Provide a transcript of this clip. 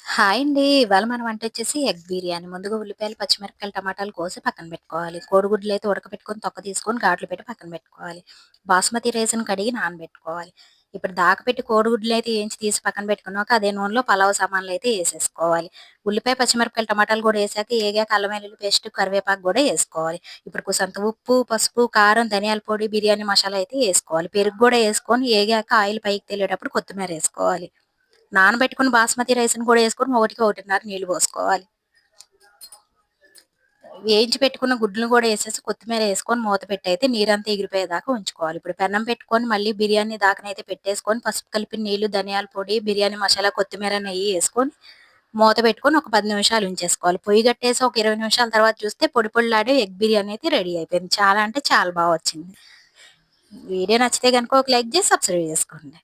Hi అండి. ఇవాళ మన వంటొచ్చేసి ఎగ్ బిర్యానీ. ముందుగా ఉల్లిపాయలు, పచ్చిమిరపకాయలు, టమాటాలు కోసి పక్కన పెట్టుకోవాలి. కోడిగుడ్లయితే ఉడకపెట్టుకొని తొక్క తీసుకొని ఘాట్లు పెట్టి పక్కన పెట్టుకోవాలి. బాస్మతి రైస్‌ని కడిగి నానబెట్టుకోవాలి. ఇప్పుడు దాకపెట్టి కోడిగుడ్లయితే ఏంచి తీసి పక్కన పెట్టుకున్నాక అదే నూనెలో పలావు సామాన్లయితే ఏసేసుకోవాలి. ఉల్లిపాయ, పచ్చిమిరపకాయలు, టమాటాలు కూడా ఏసాక ఏగాక అల్లం వెల్లుల్లి పేస్ట్, కరివేపాకు గూడా ఏసుకోవాలి. ఇప్పుడు కూసంత ఉప్పు, పసుపు, కారం, ధనియాల పొడి, బిర్యానీ మసాలా అయితే ఏసుకోవాలి. పెరుగు గూడా ఏసుకొని ఏగాక ఆయిల్ పైకి తేలేటప్పుడు కొత్తిమీరేసుకోవాలి. నానబెట్టుకున్న బాస్మతి రైస్‌ని కూడా యేసుకొని ఒకటికి ఒకటిన్నర నీళ్లు పోసుకోవాలి. వేయించి పెట్టుకున్న గుడ్లను కూడా యేసేసి కొత్తిమీర యేసుకొని మూత పెట్టయితే నీరంతా ఎగిరిపోయేదాకా ఉంచుకోవాలి. ఇప్పుడు పెన్నం పెట్టుకొని మళ్ళీ బిర్యానీ దాకనైతే పెట్టేసుకొని పసుపు కలిపిన నీళ్లు, ధనియాల పొడి, బిర్యానీ మసాలా, కొత్తిమీర, నెయ్యి యేసుకొని మూత పెట్టుకొని ఒక 10 నిమిషాలు ఉంచేసుకోవాలి. పొయ్యి గట్టేసి ఒక 20 నిమిషాల తర్వాత చూస్తే పొడి పొడిలాడే ఎగ్ బిర్యానీ అయితే రెడీ అయిపోయింది. చాలా అంటే చాలా బా వచ్చింది. వీడియో నచ్చితే గనుక ఒక లైక్ చేసి సబ్స్క్రైబ్ చేసుకోండి.